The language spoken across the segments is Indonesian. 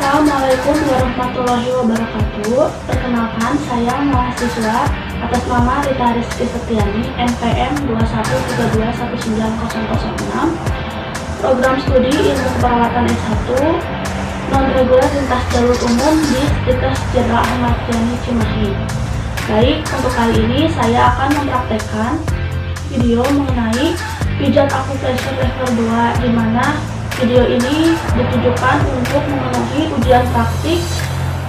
Assalamualaikum warahmatullahi wabarakatuh. Perkenalkan, saya mahasiswa atas nama Rita Rizky Setiani, NPM 213219006, program studi ilmu keperawatan S1, non-reguler lintas jalur umum di Universitas Jenderal Ahmad Yani Cimahi. Baik, untuk kali ini saya akan mempraktekkan video mengenai pijat akupressure level 2, di mana video ini ditujukan untuk memenuhi ujian praktik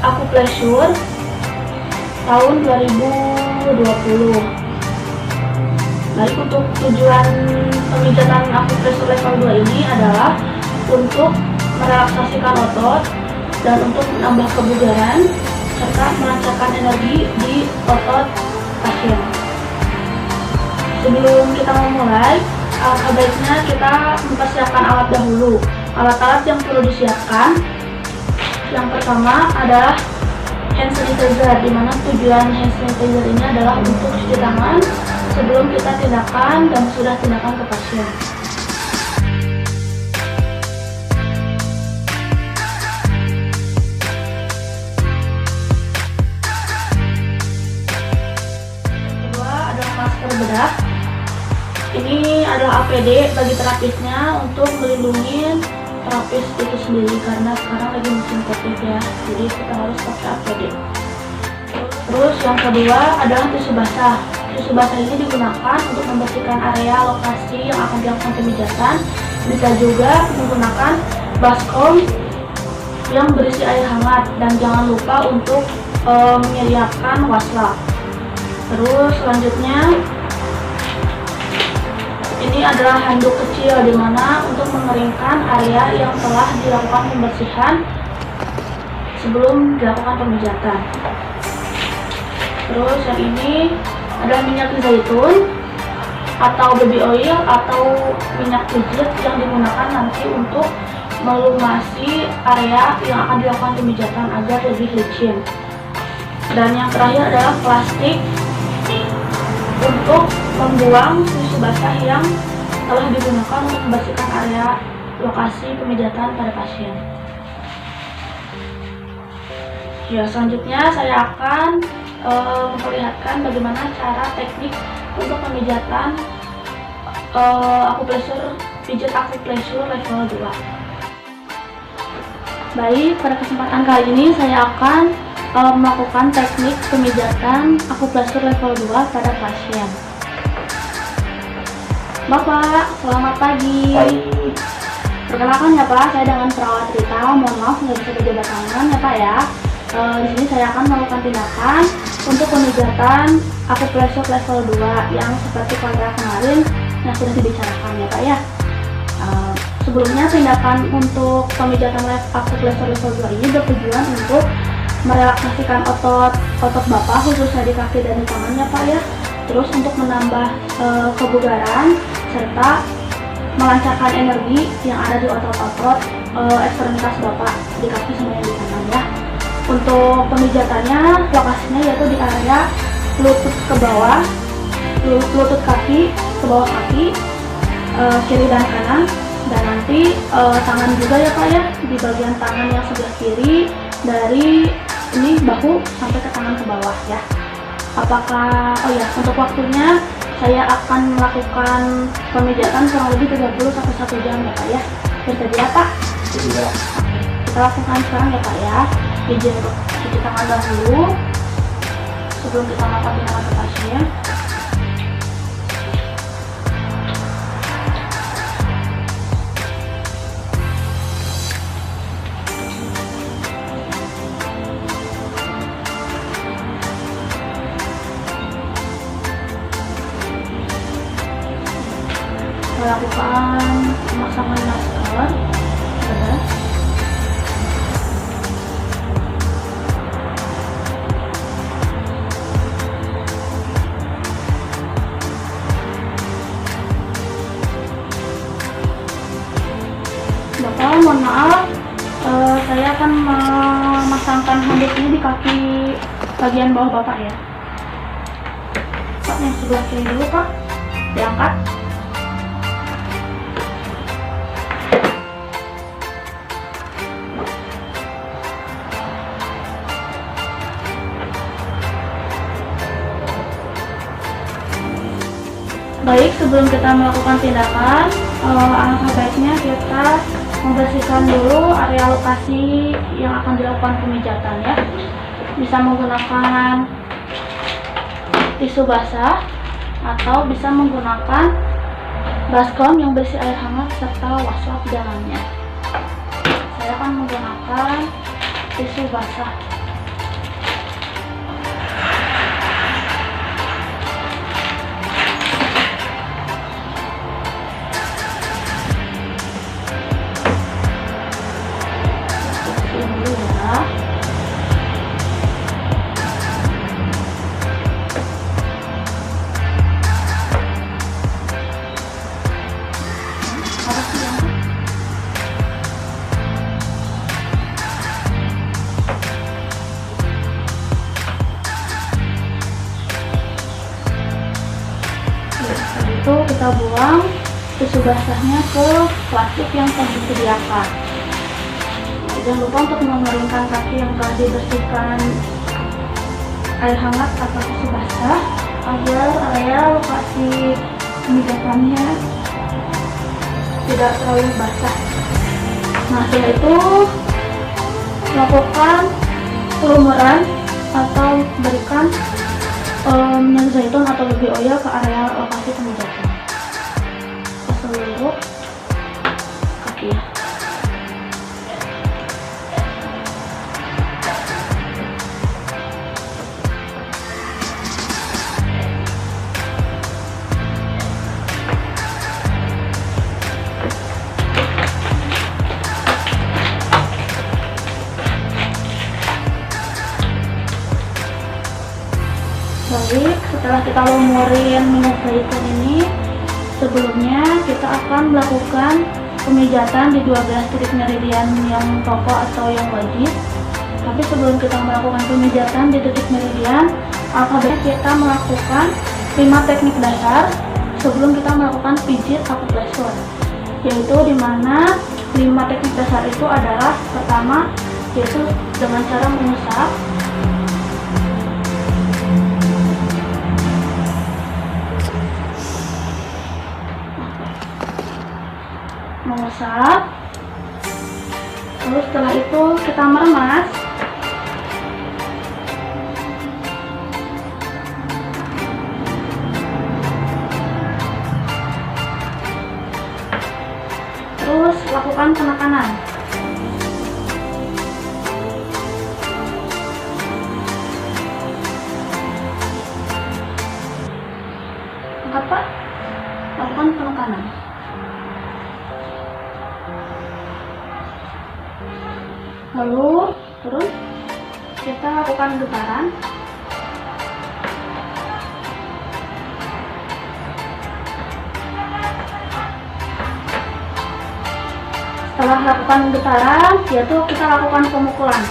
akupressure tahun 2020. Baik, untuk tujuan pemijatan akupressure level 2 ini adalah untuk merelaksasikan otot dan untuk menambah kebugaran serta melancarkan energi di otot pasien. Sebelum kita memulai, baiknya kita mempersiapkan alat dahulu. Alat-alat yang perlu disiapkan, yang pertama adalah hand sanitizer, di mana tujuan hand sanitizer ini adalah untuk cuci tangan sebelum kita tindakan dan sudah tindakan ke pasien. Kedua adalah masker bedah. Ini adalah APD bagi terapisnya untuk melindungi terapis itu sendiri, karena sekarang lagi musim COVID ya, jadi kita harus pakai APD. Terus yang kedua adalah tisu basah. Tisu basah ini digunakan untuk membersihkan area lokasi yang akan dilakukan pemijatan. Bisa juga menggunakan baskom yang berisi air hangat, dan jangan lupa untuk menyediakan wastafel. Terus selanjutnya ini adalah handuk kecil, di mana untuk mengeringkan area yang telah dilakukan pembersihan sebelum dilakukan pemijatan. Terus yang ini adalah minyak zaitun atau baby oil atau minyak pijit yang digunakan nanti untuk melumasi area yang akan dilakukan pemijatan agar lebih licin. Dan yang terakhir adalah plastik untuk membuang tisu basah yang telah digunakan untuk membersihkan area lokasi pemijatan pada pasien. Ya, selanjutnya saya akan memperlihatkan bagaimana cara teknik untuk pemijatan pijat akupressure level 2. Baik, pada kesempatan kali ini saya akan melakukan teknik pemijatan akupressure level 2 pada pasien. Bapak, selamat pagi. Perkenalkan ya Pak, saya dengan perawat Rita. Mohon maaf nggak bisa berjabat tangan ya Pak ya. Di sini saya akan melakukan tindakan untuk pemijatan akupressure level 2 yang seperti pada kemarin yang sudah dibicarakan ya Pak ya. Sebelumnya tindakan untuk pemijatan akupressure level 2 ini bertujuan untuk merelaksasikan otot Bapak, khususnya di kaki dan di tangan ya Pak ya. Terus untuk menambah kebugaran serta melancarkan energi yang ada di otot-otot ekstremitas Bapak di kaki sama yang di tangan ya. Untuk pemijatannya lokasinya yaitu di area lutut ke bawah, lutut kaki ke bawah kaki, kiri dan kanan, dan nanti tangan juga ya Pak ya, di bagian tangan yang sebelah kiri dari ini bahu sampai ke tangan ke bawah ya. Apakah, untuk waktunya saya akan melakukan pemijatan kurang lebih 30 sampai 1 jam ya Pak ya. Bersedia Pak? Iya. Kita lakukan sekarang ya Pak ya. Izin untuk cuci tangan dahulu sebelum kita melakukan tindakan ke pasien. Lakukan pemasangan masker. Bapak, mohon maaf, saya akan memasangkan handuk ini di kaki bagian bawah Bapak ya. Pak, yang sebelah kiri dulu Pak, diangkat. Baik, sebelum kita melakukan tindakan, alangkah baiknya kita membersihkan dulu area lokasi yang akan dilakukan pemijatan ya. Bisa menggunakan tisu basah atau bisa menggunakan baskom yang berisi air hangat serta washcloth di dalamnya. Saya akan menggunakan tisu basah. Itu kita buang tisu basahnya ke plastik yang telah disediakan. Jangan lupa untuk mengeringkan kaki yang telah dibersihkan air hangat atau tisu basah agar area lokasi pemijatannya tidak terlalu basah. Nah, setelah itu lakukan pelumuran atau berikan minyak zaitun atau baby oil ke area lokasi pemijatan ke seluruh kaki ya. Baik, setelah kita lumurin minyak zaitun ini, sebelumnya kita akan melakukan pemijatan di 12 titik meridian yang pokok atau yang wajib. Tapi sebelum kita melakukan pemijatan di titik meridian, alangkah kita melakukan 5 teknik dasar sebelum kita melakukan pijit akupresur, yaitu dimana 5 teknik dasar itu adalah pertama yaitu dengan cara mengusap, terus setelah itu kita meremas, terus lakukan penekanan. Angkat Pak, lakukan penekanan. Lalu terus kita lakukan getaran. Setelah lakukan getaran, yaitu kita lakukan pemukulan.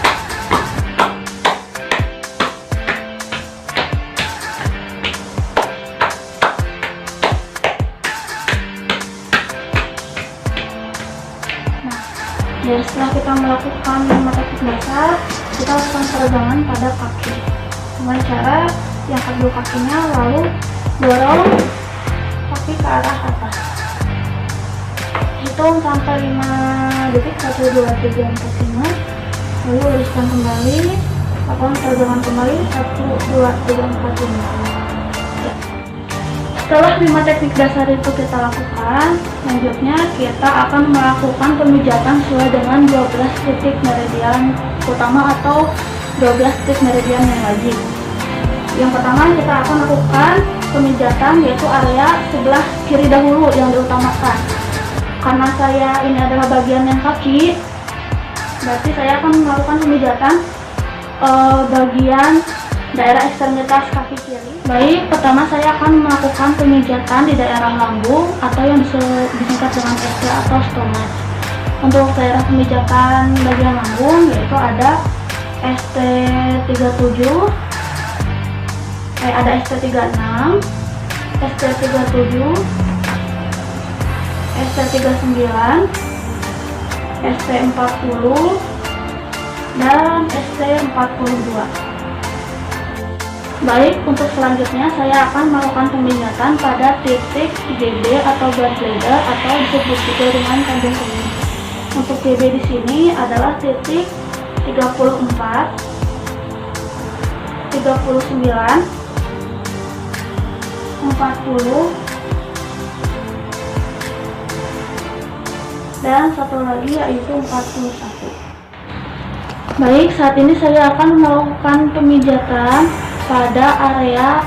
Ya, setelah kita melakukan 5 teknik dasar, kita lakukan peregangan pada kaki dengan cara yang kedua kakinya lalu dorong kaki ke arah atas. Hitung sampai 5 detik, 1, 2, 3, 4, 5. Lalu luruskan kembali, lakukan peregangan kembali, 1, 2, 3, 4, 5. Setelah 5 teknik dasar itu kita lakukan, selanjutnya kita akan melakukan pemijatan sesuai dengan 12 titik meridian utama atau 12 titik meridian yang wajib. Yang pertama kita akan lakukan pemijatan yaitu area sebelah kiri dahulu yang diutamakan. Karena ini adalah bagian yang kaki, berarti saya akan melakukan pemijatan bagian daerah ekstremitas kaki kiri. Baik, pertama saya akan melakukan pemijatan di daerah lambung atau yang disingkat dengan ST atau stomach. Untuk daerah pemijatan bagian lambung yaitu ada ST37, ada ST36, ST37, ST39, ST40, dan ST42. Baik, untuk selanjutnya saya akan melakukan pemijatan pada titik GB atau blood bladder atau disebut juga dengan kandung kemih. Untuk GB di sini adalah titik 34, 39, 40, dan satu lagi yaitu 41. Baik, saat ini saya akan melakukan pemijatan pada area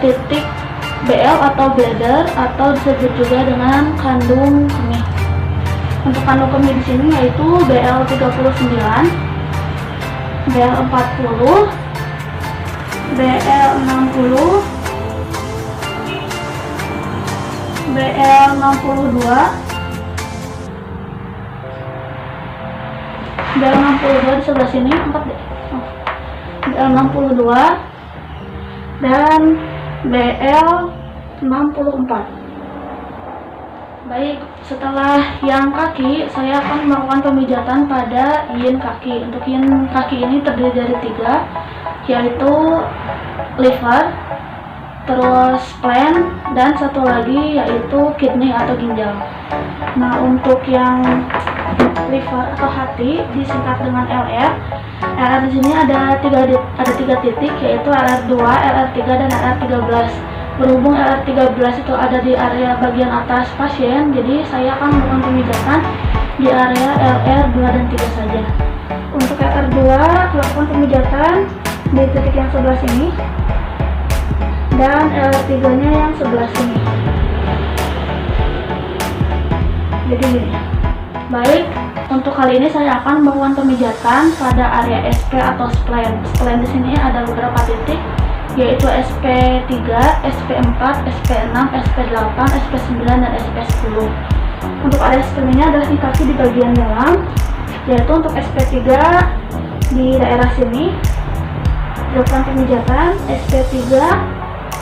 titik BL atau bladder atau disebut juga dengan kandung kemih. Untuk kandung kemih di sini yaitu BL 39, BL 40, BL 60, BL 62, BL 62 di sebelah sini, 4 deh. BL 62 dan BL 64. Baik, setelah yang kaki, saya akan melakukan pemijatan pada yin kaki. Untuk yin kaki ini terdiri dari 3, yaitu liver, terus spleen, dan satu lagi yaitu kidney atau ginjal. Nah, untuk yang liver atau hati disingkat dengan LR. LR di sini ada tiga titik, yaitu LR2, LR3, dan LR13. Berhubung LR13 itu ada di area bagian atas pasien, jadi saya akan melakukan pemijatan di area LR2 dan 3 saja. Untuk LR2, lakukan pemijatan di titik yang sebelah sini, dan LR3-nya yang sebelah sini. Jadi gini. Baik, untuk kali ini saya akan melakukan pemijatan pada area SP atau spleen. Spleen di sini ada beberapa titik, yaitu SP3, SP4, SP6, SP8, SP9, dan SP10. Untuk area spleen-nya adalah di kaki di bagian dalam, yaitu untuk SP3 di daerah sini dilakukan pemijatan. SP3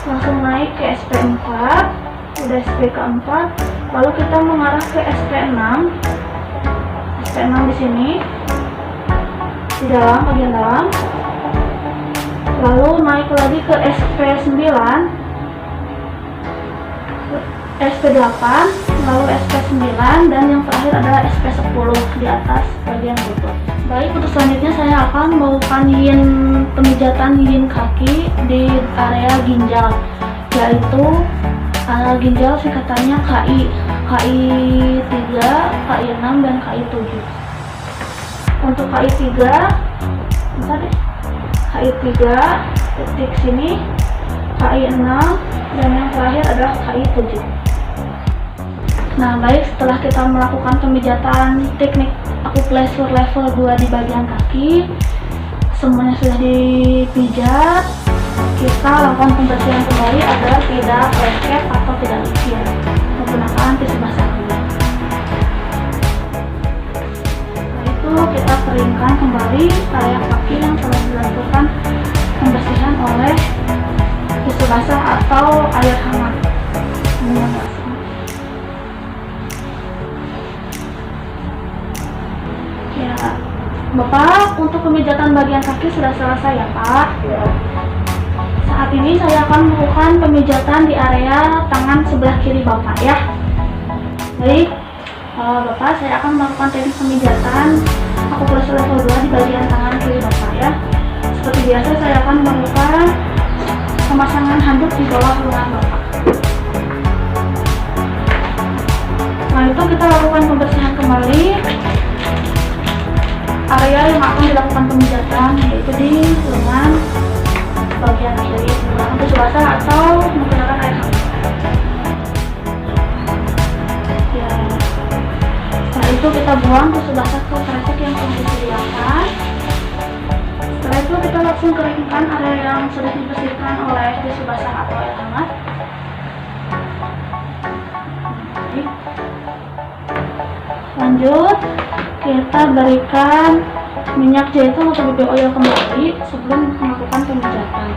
langsung naik ke SP4, udah SP keempat, lalu kita mengarah ke SP6. SP6 di sini di dalam bagian dalam, lalu naik lagi ke SP9, SP8, lalu SP9, dan yang terakhir adalah SP10 di atas bagian lutut. Baik, untuk selanjutnya saya akan melakukan pemijatan yin kaki di area ginjal, yaitu ginjal singkatannya KI, KI3, KI6, dan KI7. Untuk KI3, bentar deh, KI3 titik sini, KI6, dan yang terakhir adalah KI7. Nah, baik, setelah kita melakukan pemijatan teknik akupressur level 2 di bagian kaki, semuanya sudah dipijat, kita lakukan pembersihan kembali agar tidak lengket atau tidak licin menggunakan tisu basah. Setelah itu kita keringkan kembali area kaki yang telah dilakukan pembersihan oleh tisu basah atau air hangat. Ya, Bapak, untuk pemijatan bagian kaki sudah selesai ya, Pak? Ya. Saat ini saya akan melakukan pemijatan di area tangan sebelah kiri Bapak ya. Baik, Bapak, saya akan melakukan teknik pemijatan akupressur level 2 di bagian tangan kiri Bapak ya. Seperti biasa saya akan melakukan pemasangan handuk di bawah lengan Bapak. Setelah itu kita lakukan pembersihan kembali area yang akan dilakukan pemijatan, yaitu di lengan bagian kiri menggunakan tisu basah atau menggunakan air hangat. Ya. Setelah itu kita buang tisu basah ke kresek yang telah disediakan. Setelah itu kita langsung keringkan area yang sudah dibersihkan oleh tisu basah atau air hangat. Lanjut, kita berikan minyak zaitun atau BB oil kembali sebelum melakukan pemijatan.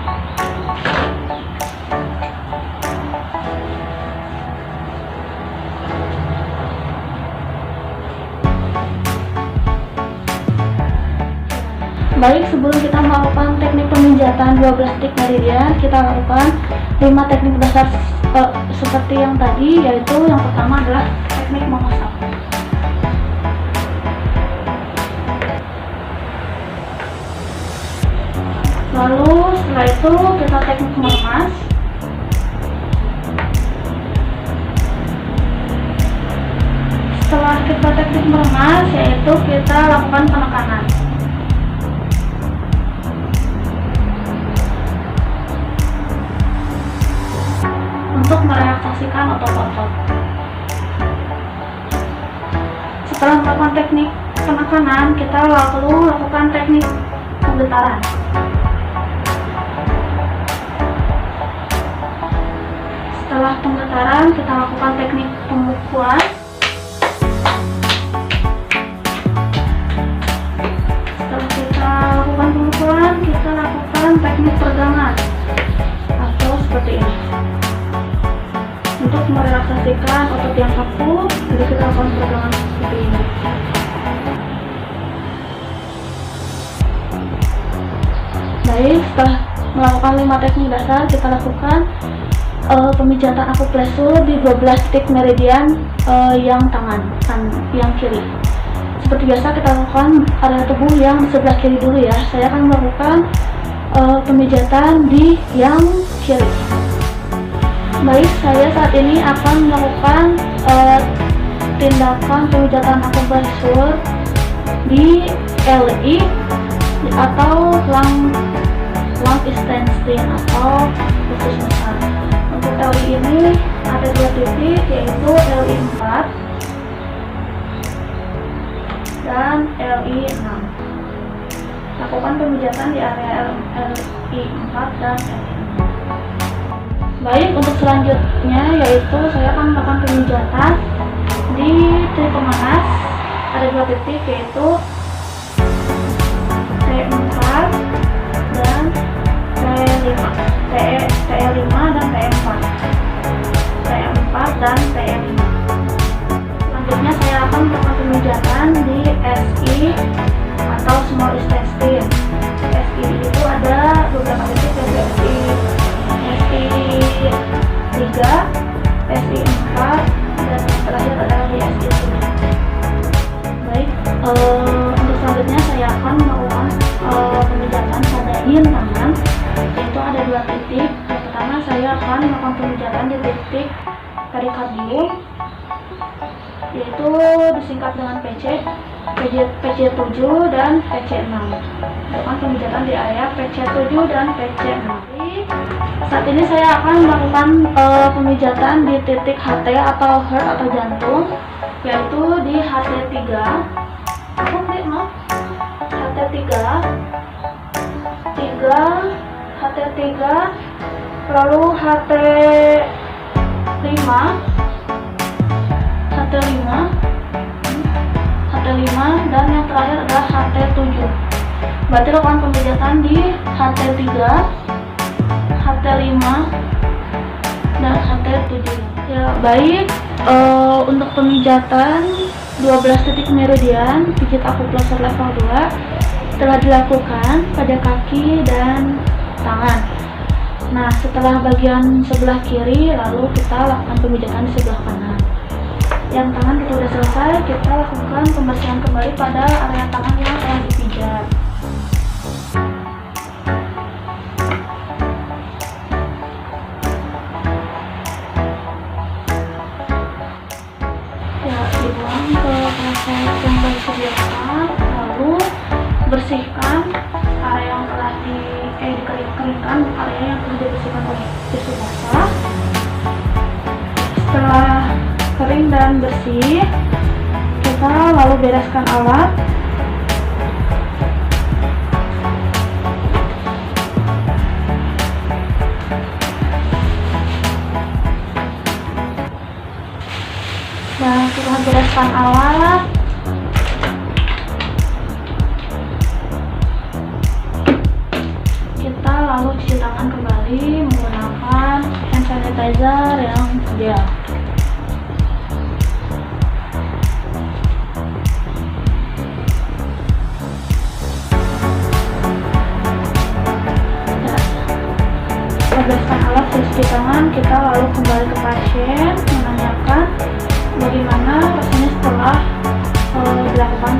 Baik, sebelum kita melakukan teknik pemijatan 12 titik meridian, kita lakukan 5 teknik dasar seperti yang tadi, yaitu yang pertama adalah teknik mengosap. Lalu setelah itu kita teknik meremas. Setelah kita teknik meremas, yaitu kita lakukan penekanan. Untuk merelaksasikan otot-otot. Setelah melakukan teknik penekanan, kita lalu lakukan teknik penggetaran. Setelah penggetaran, kita lakukan teknik pemukulan. Setelah kita lakukan pemukulan, kita lakukan teknik peregangan atau seperti ini. Untuk merelaksasikan otot yang kaku, jadi kita lakukan peregangan seperti ini. Baik, setelah melakukan 5 teknik dasar, kita lakukan pemijatan akupresur di 12 titik meridian yang tangan, yang kiri. Seperti biasa kita lakukan area tubuh yang sebelah kiri dulu ya. Saya akan melakukan pemijatan di yang kiri. Baik, saya saat ini akan melakukan tindakan pemijatan akupresur di LI atau lung extension atau usus besar. Untuk LI ini ada 2 titik, yaitu LI 4 dan LI 6. Lakukan pemijatan di area LI 4 dan LI 6. Baik, untuk selanjutnya yaitu saya akan melakukan pemijatan di titik pemanas. Ada 2 titik, yaitu T4 dan T5 dan T4 dan T5. Selanjutnya saya akan melakukan pemijatan di SI atau small intestine. SI itu ada beberapa titik, yaitu SI 3, SI 4 dan yang terakhir adalah di SI 3. Baik, untuk selanjutnya saya akan melakukan pemijatan pada yin tangan, yaitu ada 2 titik. Yang pertama saya akan melakukan pemijatan di titik perikardium, yaitu disingkat dengan PC7 dan PC6. Lakukan pemijatan di area PC7 dan PC6. Saat ini saya akan melakukan pemijatan di titik HT atau heart atau jantung, yaitu di HT3, HT3, lalu HT5, dan yang terakhir adalah HT7. Berarti lakukan pemijatan di HT3, HT5 dan HT7. Ya, baik, untuk pemijatan 12 titik meridian pijat akupresur level 2 telah dilakukan pada kaki dan tangan. Nah, setelah bagian sebelah kiri, lalu kita lakukan pemijatan di sebelah kanan. Yang tangan kita sudah selesai, kita lakukan pembersihan kembali pada area tangan yang telah dipijat. Ya, dibuang ke proses yang baru disediakan, lalu bersihkan area yang telah dikeringkan, area yang telah dibersihkan oleh tisu basah. Setelah kering dan bersih, kita lalu bereskan alat. Dan setelah bereskan alat, kita lalu cuci tangan kembali menggunakan hand sanitizer yang ideal. tangan, kita lalu kembali ke pasien menanyakan bagaimana rasanya setelah dilakukan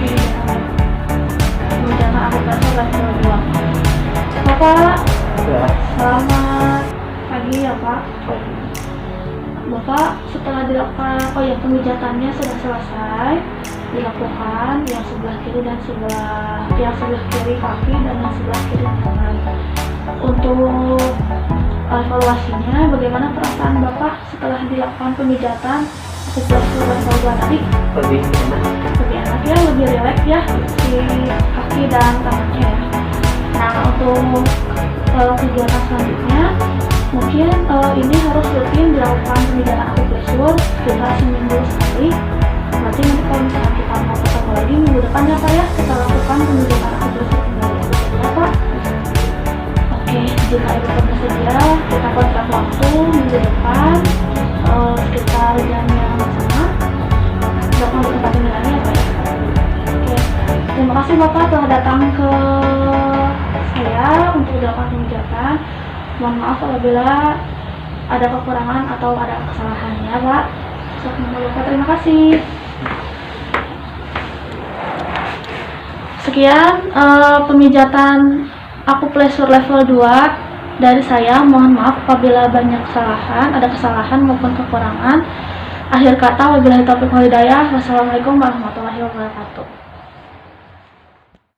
pemijatan akupresur level 2. Bapak, selamat pagi ya Pak. Bapak, setelah dilakukan pemijatannya sudah selesai dilakukan yang sebelah kiri dan sebelah kiri kaki dan yang sebelah kiri tangan. Untuk evaluasinya, bagaimana perasaan Bapak setelah dilakukan pemijatan akupresur level 2 tadi? Lebih enak Ya, lebih rileks ya si kaki dan tangannya ya. Nah, untuk kegiatan selanjutnya mungkin ini harus rutin dilakukan pemijatan akupresur sekitar seminggu sekali. Berarti nanti kalau misalkan kita mau ketemu lagi minggu depan ya Pak ya, kita lakukan pemijatan akupresur kembali ya Pak. Oke, jika itu bersedia, kita kontrak waktu minggu depan sekitar jam yang sama untuk melakukan pemijatan ya Pak ya. Oke, terima kasih Bapak telah datang ke saya untuk dilakukan pemijatan. Mohon maaf apabila ada kekurangan atau ada kesalahannya Pak. Terima kasih. Sekian pemijatan akupresur level 2 dari saya. Mohon maaf apabila banyak ada kesalahan maupun kekurangan. Akhir kata, wabillahi taufiq wal hidayah. Wassalamualaikum warahmatullahi wabarakatuh.